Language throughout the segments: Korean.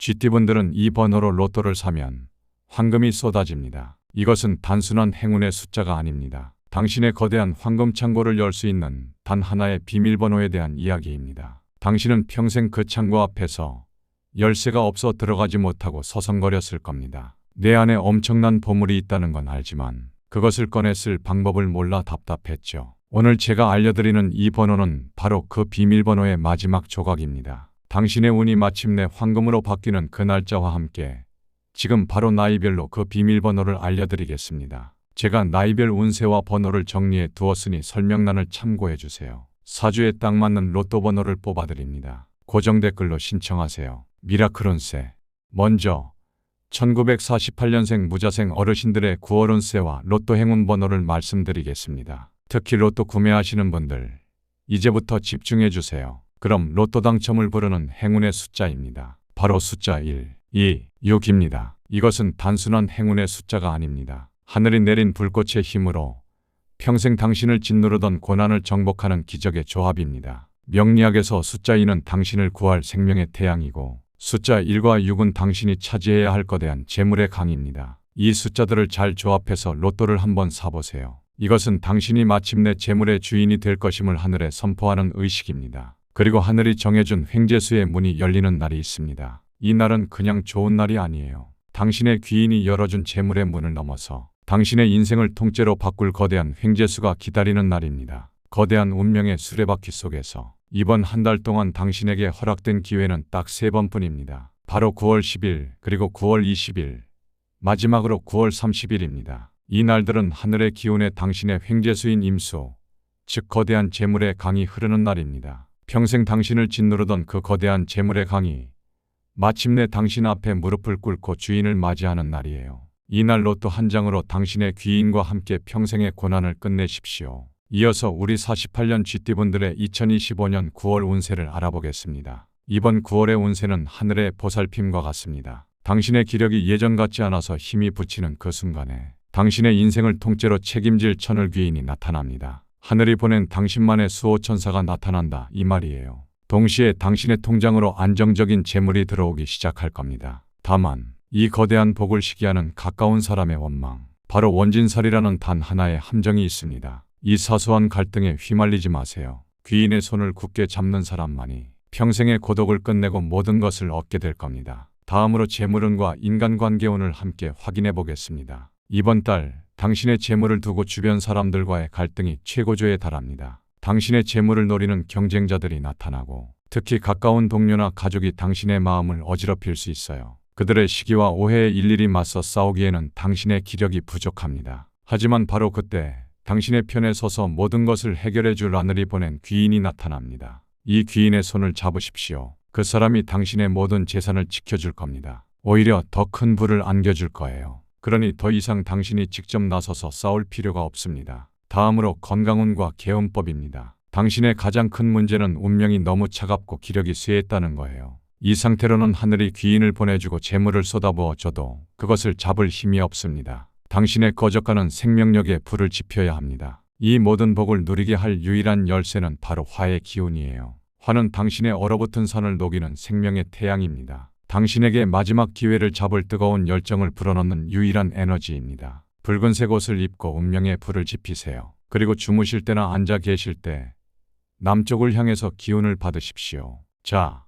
GT분들은 이 번호로 로또를 사면 황금이 쏟아집니다. 이것은 단순한 행운의 숫자가 아닙니다. 당신의 거대한 황금 창고를 열 수 있는 단 하나의 비밀번호에 대한 이야기입니다. 당신은 평생 그 창고 앞에서 열쇠가 없어 들어가지 못하고 서성거렸을 겁니다. 내 안에 엄청난 보물이 있다는 건 알지만 그것을 꺼냈을 방법을 몰라 답답했죠. 오늘 제가 알려드리는 이 번호는 바로 그 비밀번호의 마지막 조각입니다. 당신의 운이 마침내 황금으로 바뀌는 그 날짜와 함께 지금 바로 나이별로 그 비밀번호를 알려드리겠습니다. 제가 나이별 운세와 번호를 정리해 두었으니 설명란을 참고해 주세요. 사주에 딱 맞는 로또 번호를 뽑아드립니다. 고정 댓글로 신청하세요. 미라클 운세. 먼저 1948년생 무자생 어르신들의 9월 운세와 로또 행운 번호를 말씀드리겠습니다. 특히 로또 구매하시는 분들 이제부터 집중해 주세요. 그럼 로또 당첨을 부르는 행운의 숫자입니다. 바로 숫자 1, 2, 6입니다. 이것은 단순한 행운의 숫자가 아닙니다. 하늘이 내린 불꽃의 힘으로 평생 당신을 짓누르던 고난을 정복하는 기적의 조합입니다. 명리학에서 숫자 2는 당신을 구할 생명의 태양이고 숫자 1과 6은 당신이 차지해야 할 거대한 재물의 강입니다. 이 숫자들을 잘 조합해서 로또를 한번 사보세요. 이것은 당신이 마침내 재물의 주인이 될 것임을 하늘에 선포하는 의식입니다. 그리고 하늘이 정해준 횡재수의 문이 열리는 날이 있습니다. 이 날은 그냥 좋은 날이 아니에요. 당신의 귀인이 열어준 재물의 문을 넘어서 당신의 인생을 통째로 바꿀 거대한 횡재수가 기다리는 날입니다. 거대한 운명의 수레바퀴 속에서 이번 한 달 동안 당신에게 허락된 기회는 딱 3번뿐입니다. 바로 9월 10일 그리고 9월 20일 마지막으로 9월 30일입니다. 이 날들은 하늘의 기운에 당신의 횡재수인 임수, 즉 거대한 재물의 강이 흐르는 날입니다. 평생 당신을 짓누르던 그 거대한 재물의 강이 마침내 당신 앞에 무릎을 꿇고 주인을 맞이하는 날이에요. 이날 로또 한 장으로 당신의 귀인과 함께 평생의 고난을 끝내십시오. 이어서 우리 48년 GT분들의 2025년 9월 운세를 알아보겠습니다. 이번 9월의 운세는 하늘의 보살핌과 같습니다. 당신의 기력이 예전 같지 않아서 힘이 붙이는 그 순간에 당신의 인생을 통째로 책임질 천을 귀인이 나타납니다. 하늘이 보낸 당신만의 수호천사가 나타난다 이 말이에요. 동시에 당신의 통장으로 안정적인 재물이 들어오기 시작할 겁니다. 다만 이 거대한 복을 시기하는 가까운 사람의 원망, 바로 원진살이라는 단 하나의 함정이 있습니다. 이 사소한 갈등에 휘말리지 마세요. 귀인의 손을 굳게 잡는 사람만이 평생의 고독을 끝내고 모든 것을 얻게 될 겁니다. 다음으로 재물운과 인간관계운을 함께 확인해 보겠습니다. 이번 달 당신의 재물을 두고 주변 사람들과의 갈등이 최고조에 달합니다. 당신의 재물을 노리는 경쟁자들이 나타나고 특히 가까운 동료나 가족이 당신의 마음을 어지럽힐 수 있어요. 그들의 시기와 오해에 일일이 맞서 싸우기에는 당신의 기력이 부족합니다. 하지만 바로 그때 당신의 편에 서서 모든 것을 해결해 줄 하늘이 보낸 귀인이 나타납니다. 이 귀인의 손을 잡으십시오. 그 사람이 당신의 모든 재산을 지켜줄 겁니다. 오히려 더 큰 부를 안겨줄 거예요. 그러니 더 이상 당신이 직접 나서서 싸울 필요가 없습니다. 다음으로 건강운과 개운법입니다. 당신의 가장 큰 문제는 운명이 너무 차갑고 기력이 쇠했다는 거예요. 이 상태로는 하늘이 귀인을 보내주고 재물을 쏟아부어 줘도 그것을 잡을 힘이 없습니다. 당신의 꺼져가는 생명력에 불을 지펴야 합니다. 이 모든 복을 누리게 할 유일한 열쇠는 바로 화의 기운이에요. 화는 당신의 얼어붙은 산을 녹이는 생명의 태양입니다. 당신에게 마지막 기회를 잡을 뜨거운 열정을 불어넣는 유일한 에너지입니다. 붉은색 옷을 입고 운명의 불을 지피세요. 그리고 주무실 때나 앉아 계실 때 남쪽을 향해서 기운을 받으십시오. 자,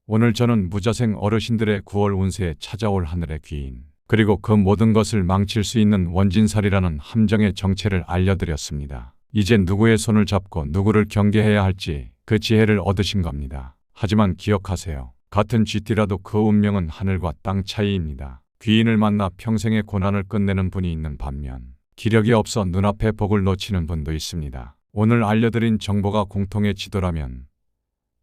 오늘 저는 무자생 어르신들의 9월 운세에 찾아올 하늘의 귀인, 그리고 그 모든 것을 망칠 수 있는 원진살이라는 함정의 정체를 알려드렸습니다. 이제 누구의 손을 잡고 누구를 경계해야 할지 그 지혜를 얻으신 겁니다. 하지만 기억하세요. 같은 GT라도 그 운명은 하늘과 땅 차이입니다. 귀인을 만나 평생의 고난을 끝내는 분이 있는 반면 기력이 없어 눈앞의 복을 놓치는 분도 있습니다. 오늘 알려드린 정보가 공통의 지도라면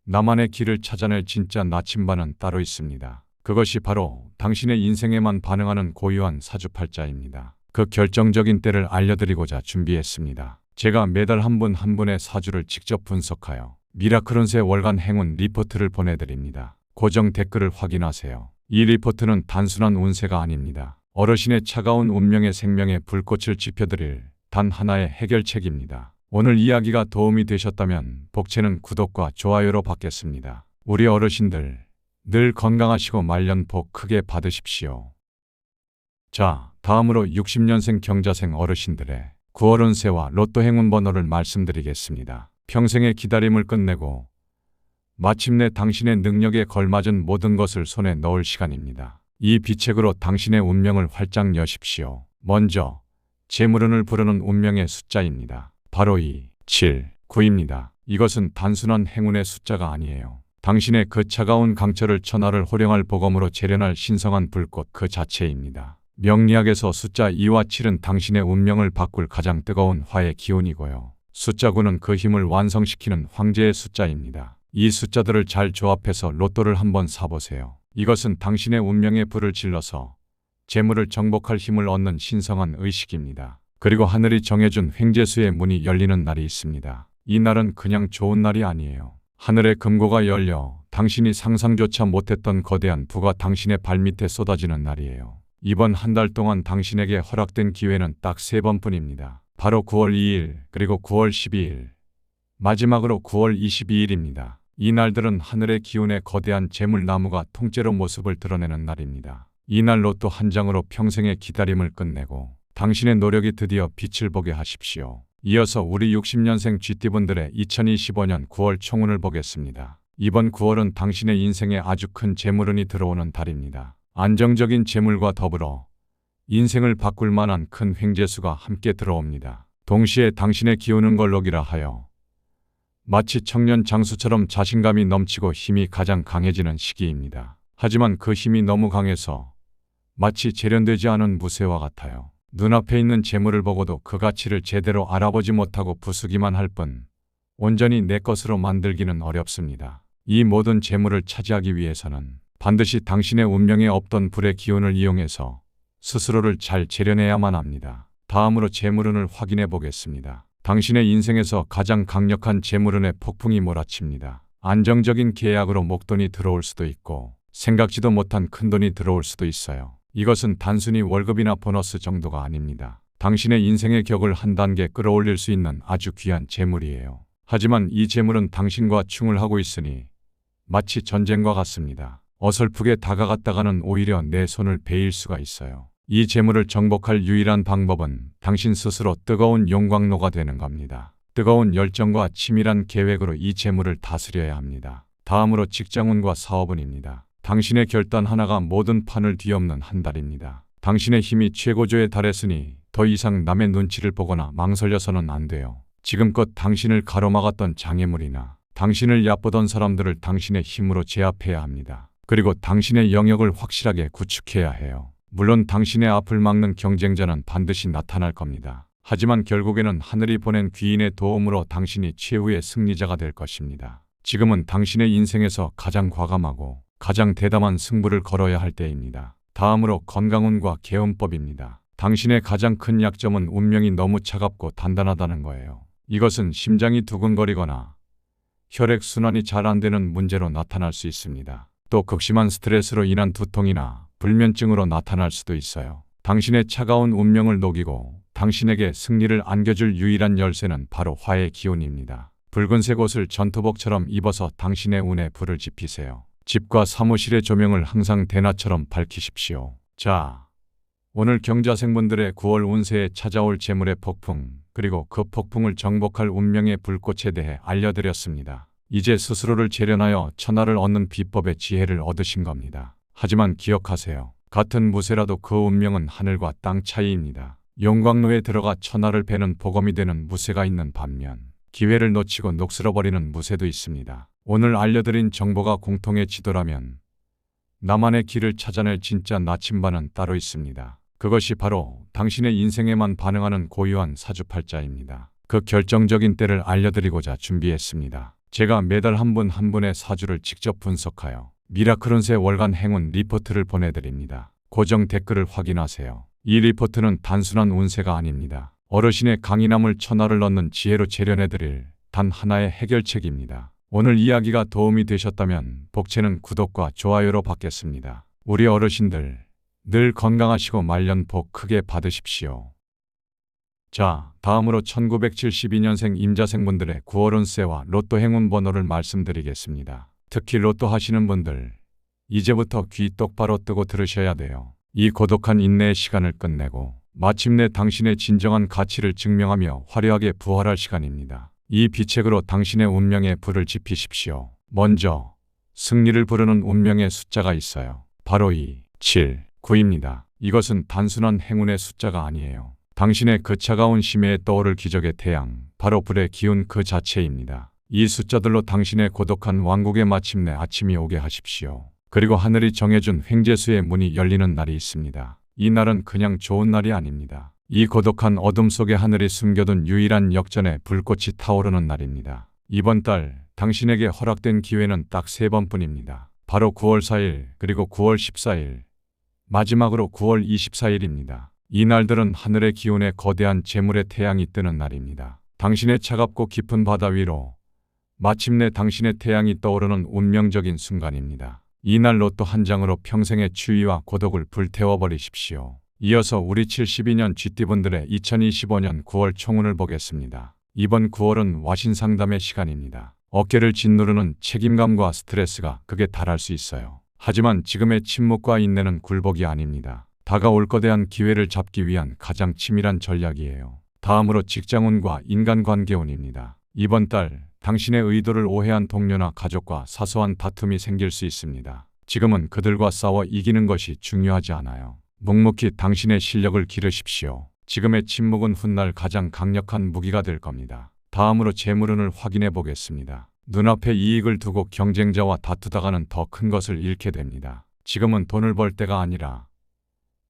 나만의 길을 찾아낼 진짜 나침반은 따로 있습니다. 그것이 바로 당신의 인생에만 반응하는 고유한 사주팔자입니다. 그 결정적인 때를 알려드리고자 준비했습니다. 제가 매달 한 분 한 분의 사주를 직접 분석하여 미라클 운세 월간 행운 리포트를 보내드립니다. 고정 댓글을 확인하세요. 이 리포트는 단순한 운세가 아닙니다. 어르신의 차가운 운명의 생명의 불꽃을 지펴드릴 단 하나의 해결책입니다. 오늘 이야기가 도움이 되셨다면 복채는 구독과 좋아요로 받겠습니다. 우리 어르신들, 늘 건강하시고 말년 복 크게 받으십시오. 자, 다음으로 60년생 경자생 어르신들의 9월 운세와 로또 행운 번호를 말씀드리겠습니다. 평생의 기다림을 끝내고 마침내 당신의 능력에 걸맞은 모든 것을 손에 넣을 시간입니다. 이 비책으로 당신의 운명을 활짝 여십시오. 먼저 재물운을 부르는 운명의 숫자입니다. 바로 2, 7, 9입니다. 이것은 단순한 행운의 숫자가 아니에요. 당신의 그 차가운 강철을 천하를 호령할 복음으로 재련할 신성한 불꽃 그 자체입니다. 명리학에서 숫자 2와 7은 당신의 운명을 바꿀 가장 뜨거운 화의 기운이고요. 숫자 9는 그 힘을 완성시키는 황제의 숫자입니다. 이 숫자들을 잘 조합해서 로또를 한번 사보세요. 이것은 당신의 운명에 불을 질러서 재물을 정복할 힘을 얻는 신성한 의식입니다. 그리고 하늘이 정해준 횡재수의 문이 열리는 날이 있습니다. 이 날은 그냥 좋은 날이 아니에요. 하늘의 금고가 열려 당신이 상상조차 못했던 거대한 부가 당신의 발밑에 쏟아지는 날이에요. 이번 한 달 동안 당신에게 허락된 기회는 딱 3번뿐입니다. 바로 9월 2일 그리고 9월 12일 마지막으로 9월 22일입니다. 이 날들은 하늘의 기운의 거대한 재물나무가 통째로 모습을 드러내는 날입니다. 이 날 로또 한 장으로 평생의 기다림을 끝내고 당신의 노력이 드디어 빛을 보게 하십시오. 이어서 우리 60년생 쥐띠분들의 2025년 9월 총운을 보겠습니다. 이번 9월은 당신의 인생에 아주 큰 재물운이 들어오는 달입니다. 안정적인 재물과 더불어 인생을 바꿀 만한 큰 횡재수가 함께 들어옵니다. 동시에 당신의 기운은 걸록이라 하여 마치 청년 장수처럼 자신감이 넘치고 힘이 가장 강해지는 시기입니다. 하지만 그 힘이 너무 강해서 마치 재련되지 않은 무쇠와 같아요. 눈앞에 있는 재물을 보고도 그 가치를 제대로 알아보지 못하고 부수기만 할 뿐 온전히 내 것으로 만들기는 어렵습니다. 이 모든 재물을 차지하기 위해서는 반드시 당신의 운명에 없던 불의 기운을 이용해서 스스로를 잘 재련해야만 합니다. 다음으로 재물운을 확인해 보겠습니다. 당신의 인생에서 가장 강력한 재물운의 폭풍이 몰아칩니다. 안정적인 계약으로 목돈이 들어올 수도 있고 생각지도 못한 큰돈이 들어올 수도 있어요. 이것은 단순히 월급이나 보너스 정도가 아닙니다. 당신의 인생의 격을 한 단계 끌어올릴 수 있는 아주 귀한 재물이에요. 하지만 이 재물은 당신과 충을 하고 있으니 마치 전쟁과 같습니다. 어설프게 다가갔다가는 오히려 내 손을 베일 수가 있어요. 이 재물을 정복할 유일한 방법은 당신 스스로 뜨거운 용광로가 되는 겁니다. 뜨거운 열정과 치밀한 계획으로 이 재물을 다스려야 합니다. 다음으로 직장운과 사업운입니다. 당신의 결단 하나가 모든 판을 뒤엎는 한 달입니다. 당신의 힘이 최고조에 달했으니 더 이상 남의 눈치를 보거나 망설여서는 안 돼요. 지금껏 당신을 가로막았던 장애물이나 당신을 얕보던 사람들을 당신의 힘으로 제압해야 합니다. 그리고 당신의 영역을 확실하게 구축해야 해요. 물론 당신의 앞을 막는 경쟁자는 반드시 나타날 겁니다. 하지만 결국에는 하늘이 보낸 귀인의 도움으로 당신이 최후의 승리자가 될 것입니다. 지금은 당신의 인생에서 가장 과감하고 가장 대담한 승부를 걸어야 할 때입니다. 다음으로 건강운과 개운법입니다. 당신의 가장 큰 약점은 운명이 너무 차갑고 단단하다는 거예요. 이것은 심장이 두근거리거나 혈액순환이 잘 안 되는 문제로 나타날 수 있습니다. 또 극심한 스트레스로 인한 두통이나 불면증으로 나타날 수도 있어요. 당신의 차가운 운명을 녹이고 당신에게 승리를 안겨줄 유일한 열쇠는 바로 화의 기운입니다. 붉은색 옷을 전투복처럼 입어서 당신의 운에 불을 지피세요. 집과 사무실의 조명을 항상 대낮처럼 밝히십시오. 자, 오늘 경자생분들의 9월 운세에 찾아올 재물의 폭풍, 그리고 그 폭풍을 정복할 운명의 불꽃에 대해 알려드렸습니다. 이제 스스로를 재련하여 천하를 얻는 비법의 지혜를 얻으신 겁니다. 하지만 기억하세요. 같은 무쇠라도 그 운명은 하늘과 땅 차이입니다. 용광로에 들어가 천하를 베는 보검이 되는 무쇠가 있는 반면 기회를 놓치고 녹슬어버리는 무쇠도 있습니다. 오늘 알려드린 정보가 공통의 지도라면 나만의 길을 찾아낼 진짜 나침반은 따로 있습니다. 그것이 바로 당신의 인생에만 반응하는 고유한 사주팔자입니다. 그 결정적인 때를 알려드리고자 준비했습니다. 제가 매달 한 분 한 분의 사주를 직접 분석하여 미라클운세 월간 행운 리포트를 보내드립니다. 고정 댓글을 확인하세요. 이 리포트는 단순한 운세가 아닙니다. 어르신의 강인함을 천하를 얻는 지혜로 재련해드릴 단 하나의 해결책입니다. 오늘 이야기가 도움이 되셨다면 복채는 구독과 좋아요로 받겠습니다. 우리 어르신들 늘 건강하시고 말년 복 크게 받으십시오. 자, 다음으로 1972년생 임자생분들의 9월 운세와 로또 행운 번호를 말씀드리겠습니다. 특히 로또 하시는 분들 이제부터 귀 똑바로 뜨고 들으셔야 돼요. 이 고독한 인내의 시간을 끝내고 마침내 당신의 진정한 가치를 증명하며 화려하게 부활할 시간입니다. 이 비책으로 당신의 운명에 불을 지피십시오. 먼저 승리를 부르는 운명의 숫자가 있어요. 바로 2, 7, 9입니다. 이것은 단순한 행운의 숫자가 아니에요. 당신의 그 차가운 심해에 떠오를 기적의 태양, 바로 불의 기운 그 자체입니다. 이 숫자들로 당신의 고독한 왕국에 마침내 아침이 오게 하십시오. 그리고 하늘이 정해준 횡재수의 문이 열리는 날이 있습니다. 이 날은 그냥 좋은 날이 아닙니다. 이 고독한 어둠 속에 하늘이 숨겨둔 유일한 역전의 불꽃이 타오르는 날입니다. 이번 달 당신에게 허락된 기회는 딱 3번뿐입니다. 바로 9월 4일 그리고 9월 14일, 마지막으로 9월 24일입니다. 이 날들은 하늘의 기운에 거대한 재물의 태양이 뜨는 날입니다. 당신의 차갑고 깊은 바다 위로 마침내 당신의 태양이 떠오르는 운명적인 순간입니다. 이 날 로또 한 장으로 평생의 추위와 고독을 불태워버리십시오. 이어서 우리 72년 쥐띠분들의 2025년 9월 총운을 보겠습니다. 이번 9월은 와신상담의 시간입니다. 어깨를 짓누르는 책임감과 스트레스가 극에 달할 수 있어요. 하지만 지금의 침묵과 인내는 굴복이 아닙니다. 다가올 거대한 기회를 잡기 위한 가장 치밀한 전략이에요. 다음으로 직장운과 인간관계운입니다. 이번 달 당신의 의도를 오해한 동료나 가족과 사소한 다툼이 생길 수 있습니다. 지금은 그들과 싸워 이기는 것이 중요하지 않아요. 묵묵히 당신의 실력을 기르십시오. 지금의 침묵은 훗날 가장 강력한 무기가 될 겁니다. 다음으로 재물운을 확인해 보겠습니다. 눈앞에 이익을 두고 경쟁자와 다투다가는 더 큰 것을 잃게 됩니다. 지금은 돈을 벌 때가 아니라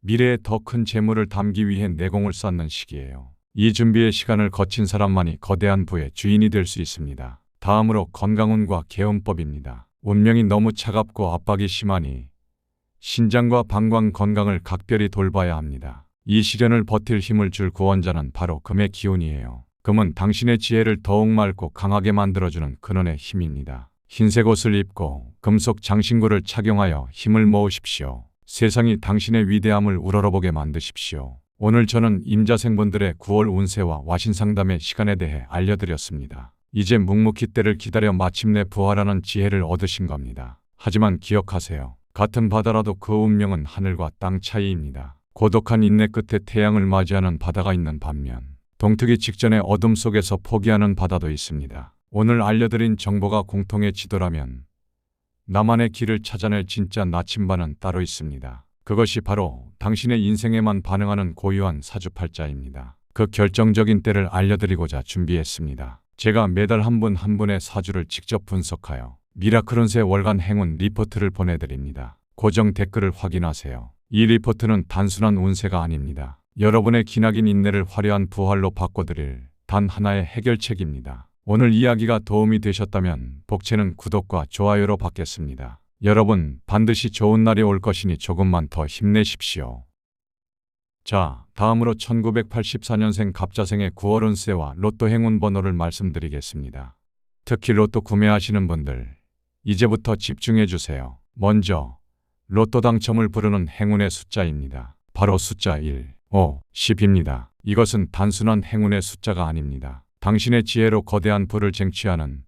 미래에 더 큰 재물을 담기 위해 내공을 쌓는 시기예요. 이 준비의 시간을 거친 사람만이 거대한 부의 주인이 될 수 있습니다. 다음으로 건강운과 개운법입니다. 운명이 너무 차갑고 압박이 심하니 신장과 방광 건강을 각별히 돌봐야 합니다. 이 시련을 버틸 힘을 줄 구원자는 바로 금의 기운이에요. 금은 당신의 지혜를 더욱 맑고 강하게 만들어주는 근원의 힘입니다. 흰색 옷을 입고 금속 장신구를 착용하여 힘을 모으십시오. 세상이 당신의 위대함을 우러러보게 만드십시오. 오늘 저는 임자생분들의 9월 운세와 와신상담의 시간에 대해 알려드렸습니다. 이제 묵묵히 때를 기다려 마침내 부활하는 지혜를 얻으신 겁니다. 하지만 기억하세요. 같은 바다라도 그 운명은 하늘과 땅 차이입니다. 고독한 인내 끝에 태양을 맞이하는 바다가 있는 반면 동트기 직전의 어둠 속에서 포기하는 바다도 있습니다. 오늘 알려드린 정보가 공통의 지도라면 나만의 길을 찾아낼 진짜 나침반은 따로 있습니다. 그것이 바로 당신의 인생에만 반응하는 고유한 사주팔자입니다. 그 결정적인 때를 알려드리고자 준비했습니다. 제가 매달 한 분 한 분의 사주를 직접 분석하여 미라클 운세 월간 행운 리포트를 보내드립니다. 고정 댓글을 확인하세요. 이 리포트는 단순한 운세가 아닙니다. 여러분의 기나긴 인내를 화려한 부활로 바꿔드릴 단 하나의 해결책입니다. 오늘 이야기가 도움이 되셨다면 복채는 구독과 좋아요로 받겠습니다. 여러분, 반드시 좋은 날이 올 것이니 조금만 더 힘내십시오. 자, 다음으로 1984년생 갑자생의 9월 운세와 로또 행운 번호를 말씀드리겠습니다. 특히 로또 구매하시는 분들, 이제부터 집중해 주세요. 먼저, 로또 당첨을 부르는 행운의 숫자입니다. 바로 숫자 1, 5, 10입니다. 이것은 단순한 행운의 숫자가 아닙니다. 당신의 지혜로 거대한 부를 쟁취하는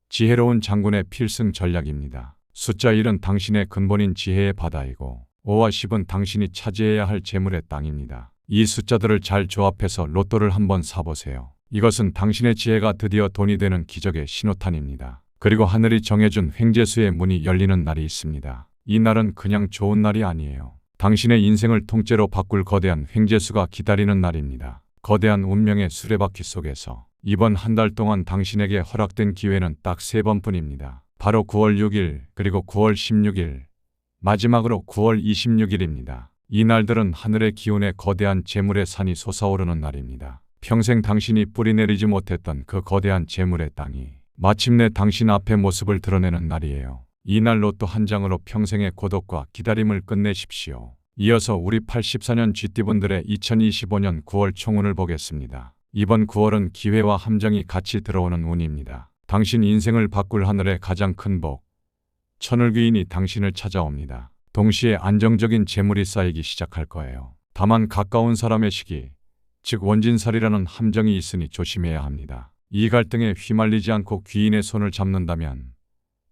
지혜로운 장군의 필승 전략입니다. 숫자 1은 당신의 근본인 지혜의 바다이고 5와 10은 당신이 차지해야 할 재물의 땅입니다. 이 숫자들을 잘 조합해서 로또를 한번 사보세요. 이것은 당신의 지혜가 드디어 돈이 되는 기적의 신호탄입니다. 그리고 하늘이 정해준 횡재수의 문이 열리는 날이 있습니다. 이 날은 그냥 좋은 날이 아니에요. 당신의 인생을 통째로 바꿀 거대한 횡재수가 기다리는 날입니다. 거대한 운명의 수레바퀴 속에서 이번 한 달 동안 당신에게 허락된 기회는 딱 3번뿐입니다. 바로 9월 6일 그리고 9월 16일, 마지막으로 9월 26일입니다. 이 날들은 하늘의 기운에 거대한 재물의 산이 솟아오르는 날입니다. 평생 당신이 뿌리내리지 못했던 그 거대한 재물의 땅이 마침내 당신 앞에 모습을 드러내는 날이에요. 이 날 로또 한 장으로 평생의 고독과 기다림을 끝내십시오. 이어서 우리 84년 쥐띠분들의 2025년 9월 총운을 보겠습니다. 이번 9월은 기회와 함정이 같이 들어오는 운입니다. 당신 인생을 바꿀 하늘의 가장 큰 복, 천을귀인이 당신을 찾아옵니다. 동시에 안정적인 재물이 쌓이기 시작할 거예요. 다만 가까운 사람의 시기, 즉 원진살이라는 함정이 있으니 조심해야 합니다. 이 갈등에 휘말리지 않고 귀인의 손을 잡는다면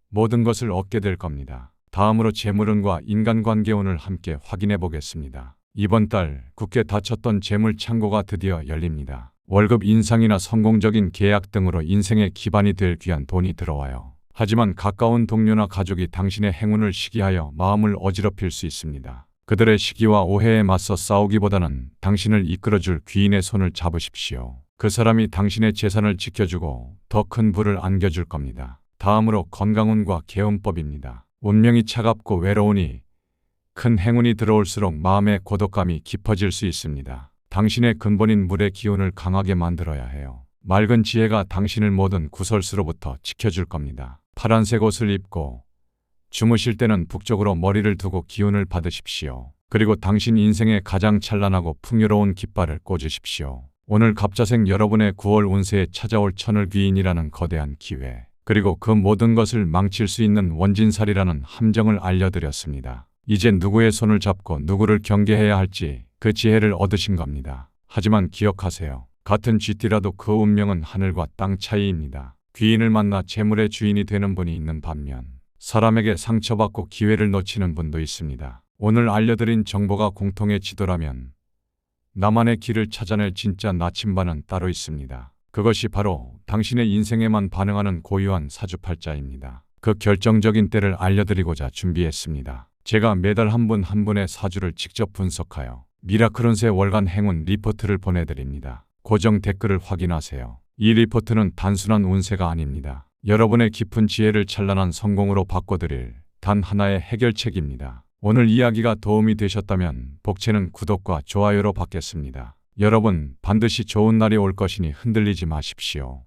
모든 것을 얻게 될 겁니다. 다음으로 재물운과 인간관계운을 함께 확인해 보겠습니다. 이번 달 굳게 닫혔던 재물 창고가 드디어 열립니다. 월급 인상이나 성공적인 계약 등으로 인생의 기반이 될 귀한 돈이 들어와요. 하지만 가까운 동료나 가족이 당신의 행운을 시기하여 마음을 어지럽힐 수 있습니다. 그들의 시기와 오해에 맞서 싸우기보다는 당신을 이끌어줄 귀인의 손을 잡으십시오. 그 사람이 당신의 재산을 지켜주고 더 큰 부를 안겨줄 겁니다. 다음으로 건강운과 개운법입니다. 운명이 차갑고 외로우니 큰 행운이 들어올수록 마음의 고독감이 깊어질 수 있습니다. 당신의 근본인 물의 기운을 강하게 만들어야 해요. 맑은 지혜가 당신을 모든 구설수로부터 지켜줄 겁니다. 파란색 옷을 입고 주무실 때는 북쪽으로 머리를 두고 기운을 받으십시오. 그리고 당신 인생의 가장 찬란하고 풍요로운 깃발을 꽂으십시오. 오늘 갑자생 여러분의 9월 운세에 찾아올 천을귀인이라는 거대한 기회, 그리고 그 모든 것을 망칠 수 있는 원진살이라는 함정을 알려드렸습니다. 이제 누구의 손을 잡고 누구를 경계해야 할지 그 지혜를 얻으신 겁니다. 하지만 기억하세요. 같은 쥐띠라도 그 운명은 하늘과 땅 차이입니다. 귀인을 만나 재물의 주인이 되는 분이 있는 반면 사람에게 상처받고 기회를 놓치는 분도 있습니다. 오늘 알려드린 정보가 공통의 지도라면 나만의 길을 찾아낼 진짜 나침반은 따로 있습니다. 그것이 바로 당신의 인생에만 반응하는 고유한 사주팔자입니다. 그 결정적인 때를 알려드리고자 준비했습니다. 제가 매달 한 분 한 분의 사주를 직접 분석하여 미라클 운세 월간 행운 리포트를 보내드립니다. 고정 댓글을 확인하세요. 이 리포트는 단순한 운세가 아닙니다. 여러분의 깊은 지혜를 찬란한 성공으로 바꿔드릴 단 하나의 해결책입니다. 오늘 이야기가 도움이 되셨다면 복채는 구독과 좋아요로 받겠습니다. 여러분, 반드시 좋은 날이 올 것이니 흔들리지 마십시오.